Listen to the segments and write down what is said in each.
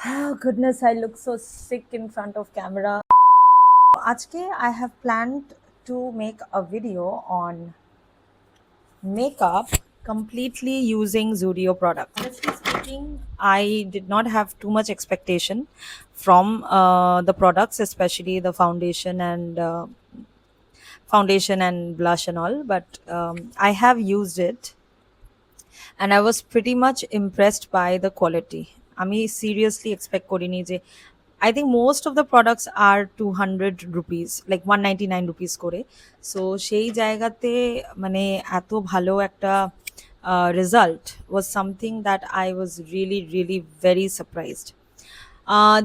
Oh goodness, I look so sick in front of camera. আজকে I have planned to make a video on makeup completely using Zudio products. Honestly speaking, I did not have too much expectation from the products, especially the foundation and blush and all. But I have used it, and I was pretty much impressed by the quality. আমি seriously expect করিনি যে I think most of the products are 200 rupees, like 199 rupees করে. So সেই জায়গাতে মানে এত ভালো একটা result was something that I was really very surprised.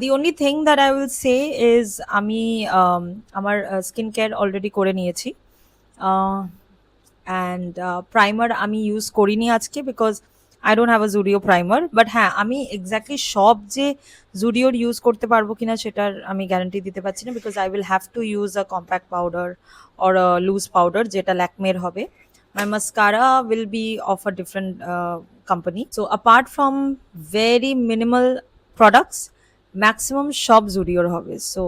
The only thing that I will say is আমি আমার স্কিন কেয়ার অলরেডি করে নিয়েছি, অ্যান্ড প্রাইমার আমি ইউজ করিনি আজকে because I don't have a Zudio primer. But হ্যাঁ, আমি এক্স্যাক্টলি সব যে জুডিওর ইউজ করতে পারবো কিনা সেটার আমি গ্যারান্টি দিতে পারছি না, because I will have to use a compact powder or a loose powder যেটা ল্যাকমের হবে। My mascara will be of a different company. So apart from very minimal products, maximum সব জুডিওর হবে। সো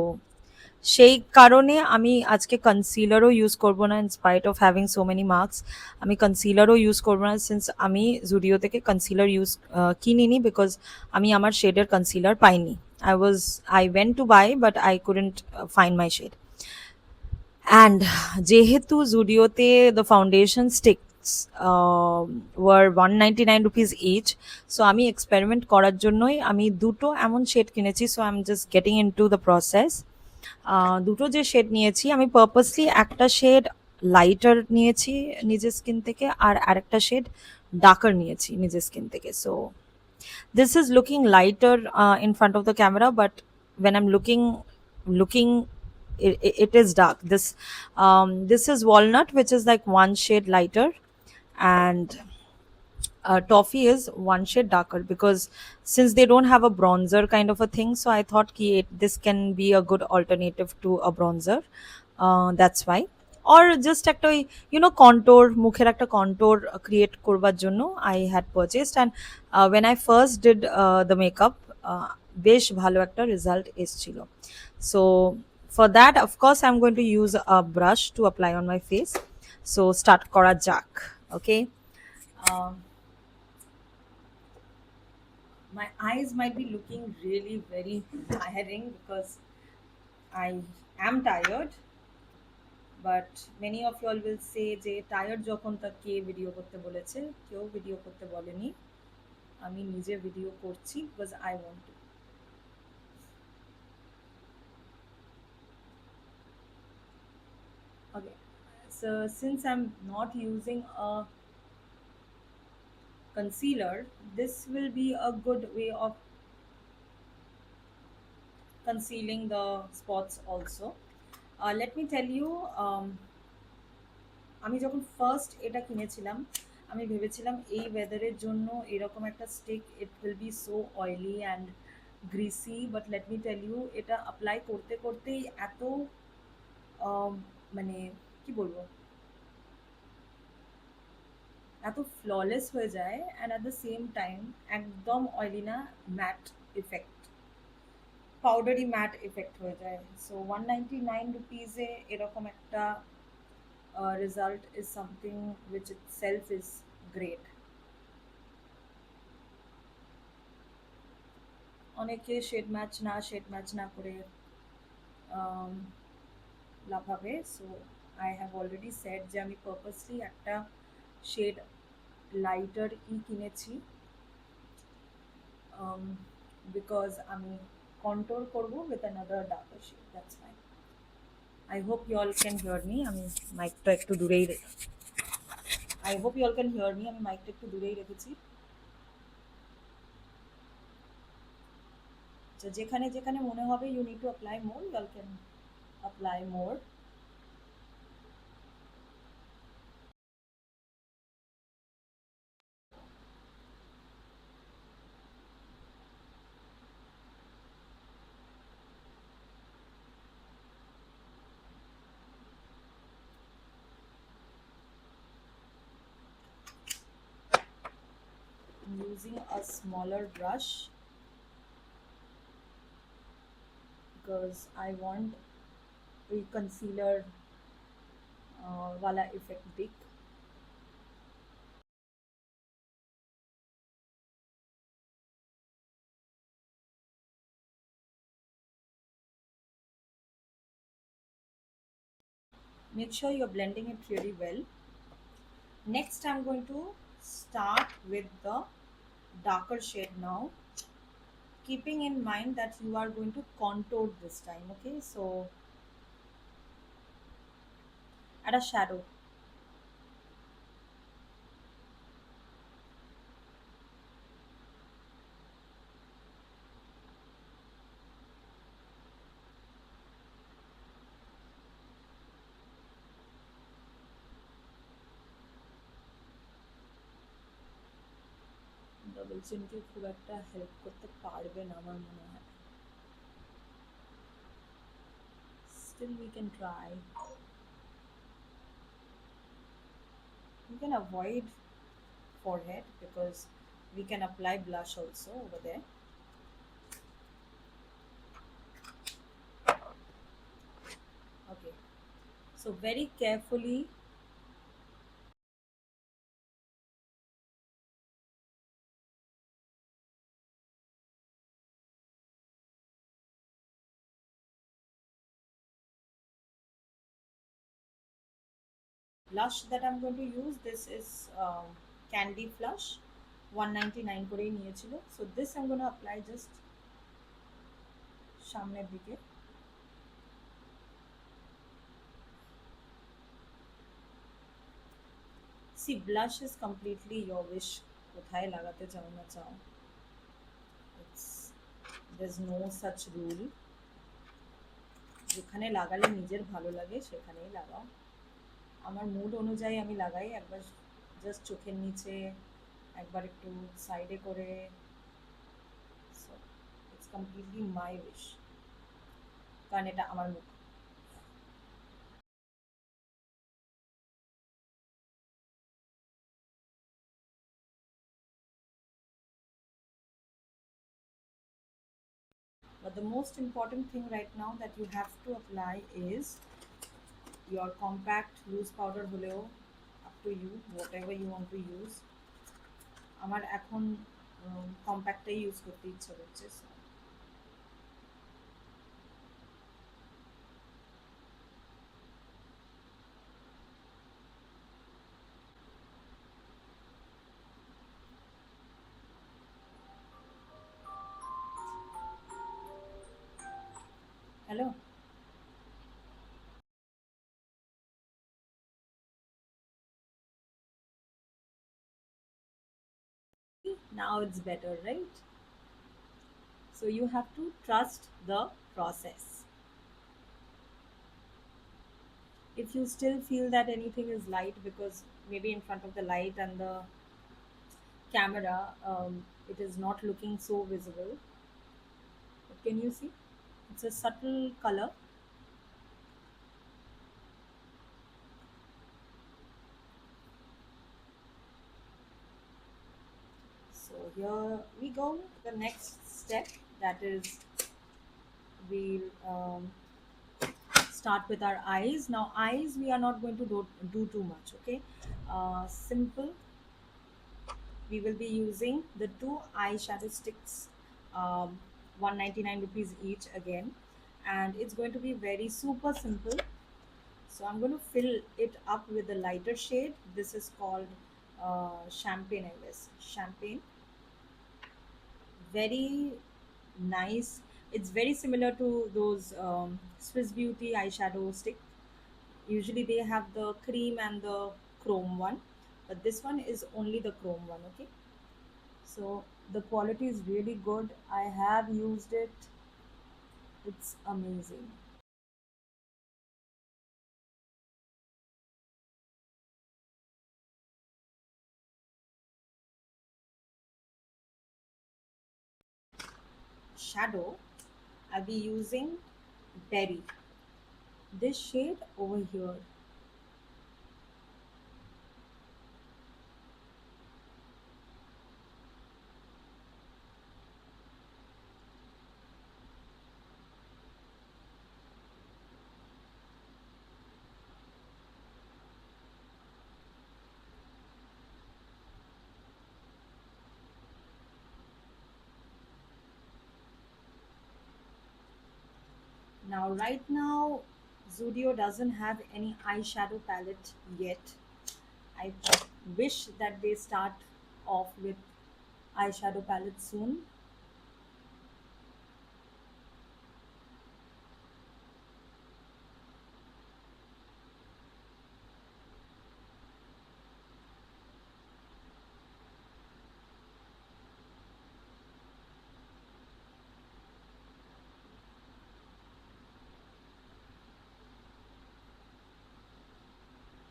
সেই কারণে আমি আজকে কনসিলারও ইউজ করব না, in spite of having so many marks. আমি কনসিলারও ইউজ করব না, সিন্স আমি জুডিও থেকে কনসিলার কিনিনি, বিকজ আমি আমার শেডের কনসিলার পাইনি। I went to buy, but I couldn't find my shade. And যেহেতু জুডিওতে the foundation sticks were 199 rupees each, so আমি এক্সপেরিমেন্ট করার জন্যই আমি দুটো এমন শেড কিনেছি। So I am just getting into the process. দুটো যে শেড নিয়েছি, আমি পারপাসলি একটা শেড লাইটার নিয়েছি নিজের স্কিন থেকে, আর আরেকটা শেড ডার্কার নিয়েছি নিজের স্কিন থেকে। So this is looking lighter in front of the camera, but when I'm looking it is dark. This is walnut, which is like one shade lighter, and toffee is one shade darker, because since they don't have a bronzer kind of a thing, so I thought this can be a good alternative to a bronzer. That's why. Or just একটা contour, মুখের একটা contour create করবার জন্য I had purchased. And when I first did the makeup, বেশ ভালো একটা result এসেছিল. So for that, of course, I'm going to use a brush to apply on my face. So start করা যাক. Okay. um, my eyes might be looking really very tiring because I am tired, but many of you all will say যে tired যখন তা কে video করতে বলেছে? কেউ video করতে বলেনি, আমি নিজে ভিডিও করছি because I want to. Okay, so since I'm not using a concealer, this will be a good way of concealing the spots also. Let me tell you, আমি যখন ফার্স্ট এটা কিনেছিলাম, আমি ভেবেছিলাম এই ওয়েদারের জন্য এরকম একটা stick, it will be so oily and greasy. But let me tell you, এটা অ্যাপ্লাই করতে করতেই এত মানে কি বলবো, এত ফ্ললেস হয়ে যায়, and at the same time একদম অয়েলি না, matte effect, powdery matte effect হয়ে যায়। সো 199 রুপিজে এরকম একটা result is something which itself is great. অনেকে শেড ম্যাচ না করে লাভাবে। So I have already said যে আমি পারপাসলি একটা শেড লাইটার কিনেছি, বিকজ আমি কন্ট্রোল করব with another darker shade. That's fine. I hope you all can hear me. আমি মাইকটা একটু দূরেই I hope you all can hear me. আমি মাইকটা একটু দূরেই রেখেছি। যেখানে যেখানে মনে হবে you need to apply more, you all can apply more. I'm using a smaller brush because I want a concealer wala effect big. Make sure you're blending it really well. Next, I'm going to start with the darker shade now, keeping in mind that you are going to contour this time. Okay, so add a shadow. Double চিনকে খুব একটা help করতে পারবে না আমার মনে হয়, still we can try. You can avoid forehead because we can apply blush also over there. Okay, so very carefully blush that I'm going to use, this is Candy Flush, 199 করেই নিয়েছিল. So this I'm going to apply just সামনের দিকে. See, blush is completely your wish. কোথায় লাগাতে চাও না চাও. It's, there's no such rule. যেখানে লাগালে নিজের ভালো লাগে সেখানেই লাগাও. আমার মুড অনুযায়ী আমি লাগাই, একবার জাস্ট চোখের নিচে, একবার একটু সাইডে করে. So it's completely my wish, কারণ এটা আমার মুখ. But the most important thing right now that you have to apply is your compact loose powder হলেও up to you, whatever you want to use. আমার এখন কম্প্যাক্টটাই ইউজ করতে ইচ্ছা করছে. Hello, now it's better, right? So you have to trust the process. If you still feel that anything is light because maybe in front of the light and the camera, it is not looking so visible, but can you see it's a subtle color. So here we go, the next step, that is we'll start with our eyes. Now eyes we are not going to do too much. Okay, simple. We will be using the two eyeshadow sticks, 199 rupees each again, and it's going to be very super simple. So I'm going to fill it up with a lighter shade. This is called champagne, I guess. Champagne. Very nice. It's very similar to those Swiss Beauty eyeshadow stick. Usually they have the cream and the chrome one, but this one is only the chrome one. Okay, so the quality is really good. I have used it. It's amazing. Shadow, I'll be using Berry, this shade over here. Now, right now, Zudio doesn't have any eyeshadow palette yet. I wish that they start off with eyeshadow palette soon.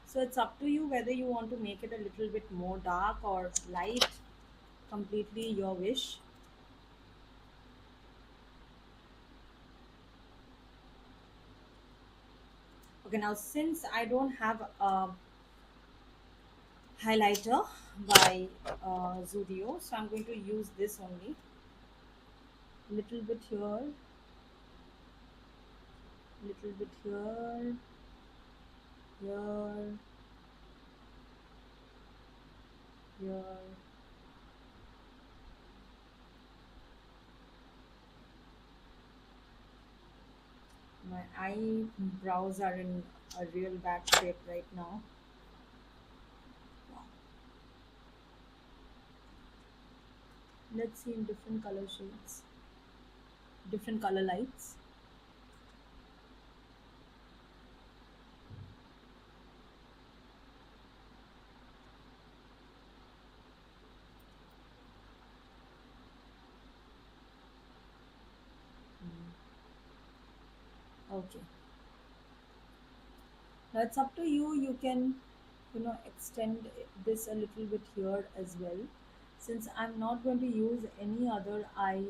So it's up to you whether you want to make it a little bit more dark or light, completely your wish. Okay, now since I don't have a highlighter by Zudio, so I'm going to use this only. Little bit here, little bit here, here, here. My eyebrows are in a real bad shape right now. Let's see in different color shades, different color lights. Okay, now it's up to you. You can, extend this a little bit here as well. Since I'm not going to use any other eye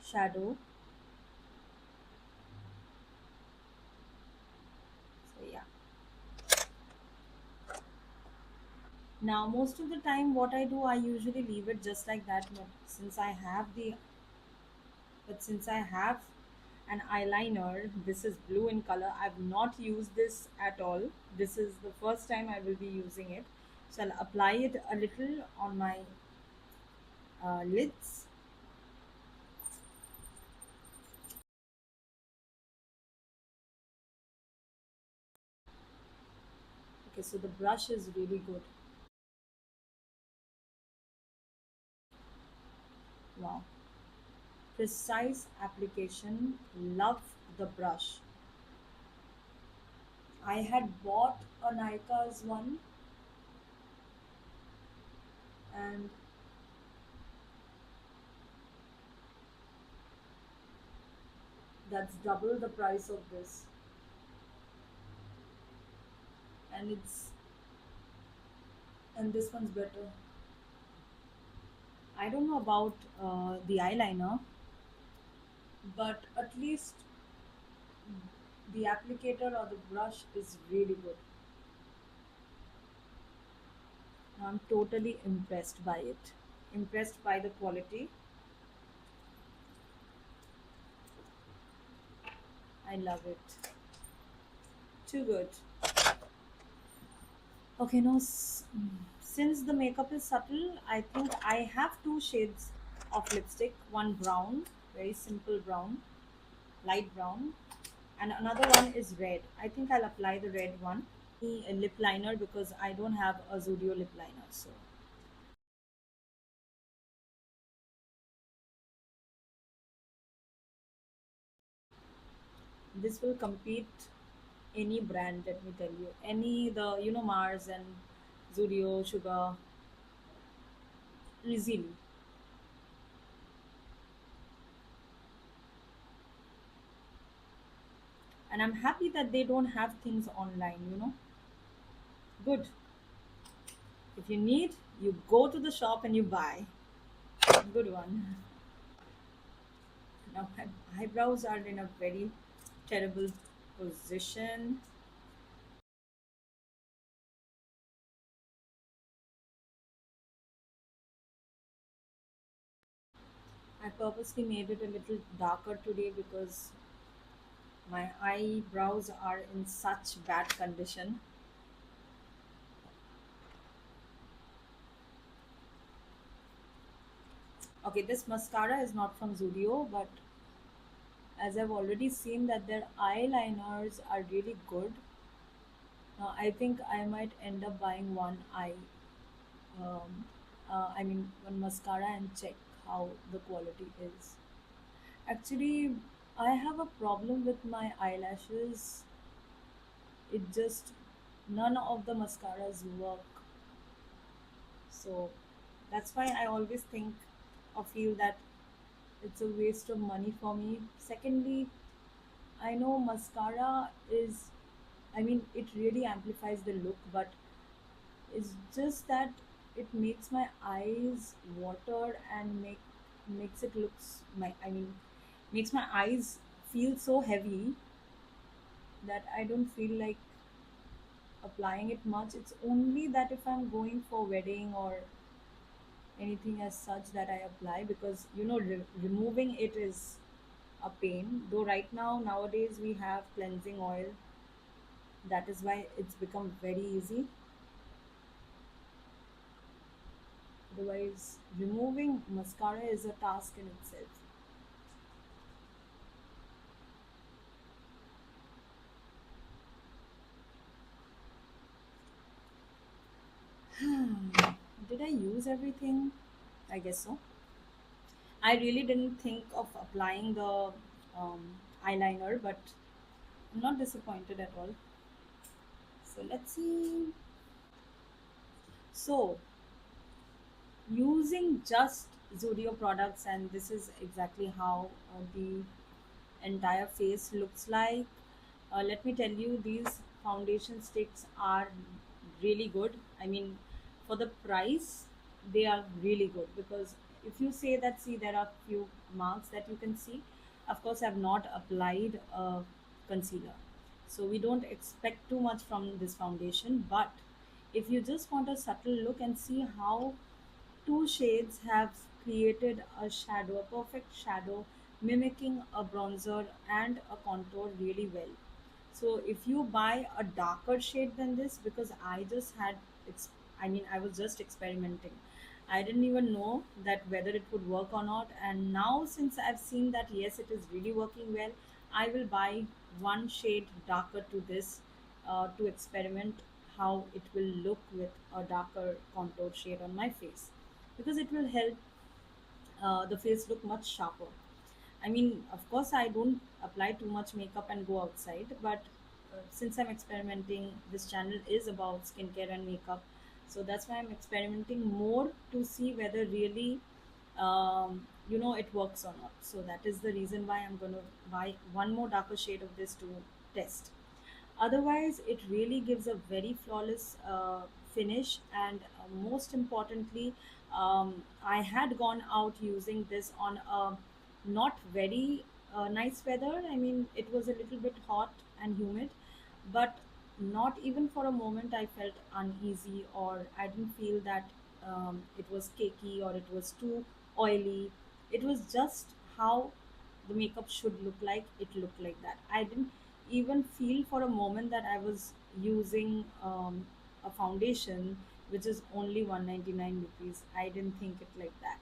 shadow, so yeah. Now, most of the time, what I do, I usually leave it just like that. But since I have an eyeliner, this is blue in color. I've not used this at all. This is the first time I will be using it. So I'll apply it a little on my lids. Okay, so the brush is really good. Wow. Precise application. Love the brush. I had bought a Nika's one, and that's double the price of this. And this one's better. I don't know about the eyeliner, but at least the applicator or the brush is really good. I'm totally impressed by it. Impressed by the quality. I love it. Too good. Okay, no, since the makeup is subtle, I think I have two shades of lipstick. One brown, very simple brown, light brown, and another one is red. I think I'll apply the red one. A lip liner because I don't have a Zudio lip liner. So this will compete any brand, let me tell you. Any the Mars and Zudio, Sugar, easily. And I'm happy that they don't have things online. Good. If you need, you go to the shop and you buy. Good one. Now my eyebrows are in a very terrible position. I purposely made it a little darker today because my eyebrows are in such bad condition. Okay, this mascara is not from Zudio, but as I've already seen that their eyeliners are really good. I think I might end up buying one um, one mascara and check how the quality is. Actually, I have a problem with my eyelashes. It just none of the mascaras work. So that's why I always think or feel that it's a waste of money for me. Secondly, I know mascara is, I mean, it really amplifies the look, but it's just that it makes my eyes water and makes it looks my I mean makes my eyes feel so heavy that I don't feel like applying it much. It's only that if I'm going for wedding or anything as such that I apply, because removing it is a pain. Though right now nowadays we have cleansing oil, that is why it's become very easy. Otherwise, removing mascara is a task in itself. Did I use everything? I guess so. I really didn't think of applying the eyeliner, but I'm not disappointed at all. So let's see. So, using just Zudio products, and this is exactly how the entire face looks like. Let me tell you, these foundation sticks are really good. I mean, for the price, they are really good, because if you say that, see, there are few marks that you can see. Of course, I've not applied a concealer, so we don't expect too much from this foundation. But if you just want a subtle look and see how two shades have created a shadow, a perfect shadow, mimicking a bronzer and a contour really well. So if you buy a darker shade than this, because I just had, I was just experimenting. I didn't even know that whether it would work or not. And now, since I've seen that yes, it is really working well, I will buy one shade darker to this to experiment how it will look with a darker contour shade on my face, because it will help the face look much sharper. I mean, of course, I don't apply too much makeup and go outside, but since I'm experimenting, this channel is about skincare and makeup. So that's why I'm experimenting more to see whether really, it works or not. So that is the reason why I'm going to buy one more darker shade of this to test. Otherwise, it really gives a very flawless finish, and most importantly, I had gone out using this on a not very nice weather. I mean, it was a little bit hot and humid, but not even for a moment I felt uneasy, or I didn't feel that it was cakey or it was too oily. It was just how the makeup should look like. It looked like that. I didn't even feel for a moment that I was using a foundation which is only 199 rupees. I didn't think it like that.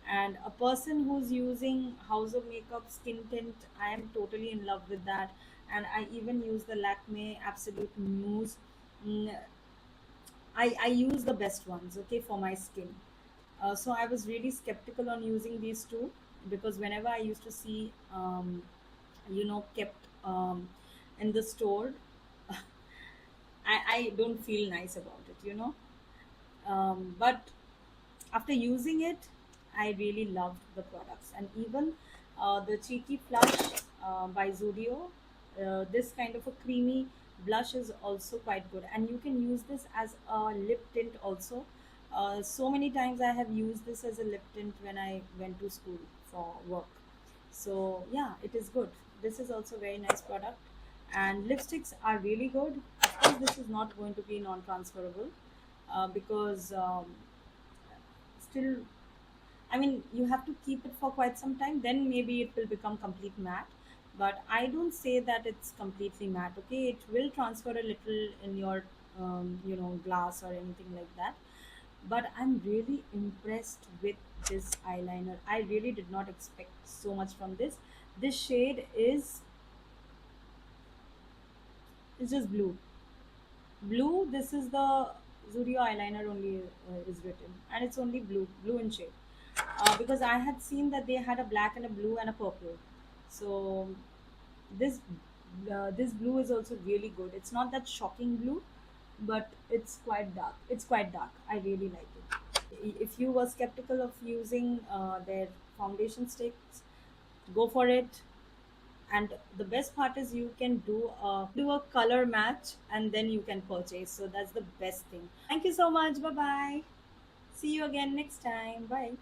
And a person who's using House of Makeup skin tint, I am totally in love with that. And I even use the Lakme Absolute Mousse. Mm, I use the best ones, okay, for my skin. So I was really skeptical on using these two, because whenever I used to see, kept in the store, I don't feel nice about it. But after using it, I really loved the products. And even the Cheeky Flush by Zudio, this kind of a creamy blush is also quite good. And you can use this as a lip tint also. So many times I have used this as a lip tint when I went to school for work. So yeah, it is good. This is also very nice product. And lipsticks are really good. Of course, this is not going to be non-transferable, because still, I mean, you have to keep it for quite some time, then maybe it will become complete matte. But I don't say that it's completely matte, okay? It will transfer a little in your, glass or anything like that. but I'm really impressed with this eyeliner. I really did not expect so much from this. This shade is, it's just blue. This is the Zudio eyeliner only, is written, and it's only blue in shade, because I had seen that they had a black and a blue and a purple. So this this blue is also really good. It's not that shocking blue, but it's quite dark. I really like it. If you were skeptical of using their foundation sticks, go for it. And the best part is you can do a color match and then you can purchase. So that's the best thing. Thank you so much. Bye bye. See you again next time. Bye.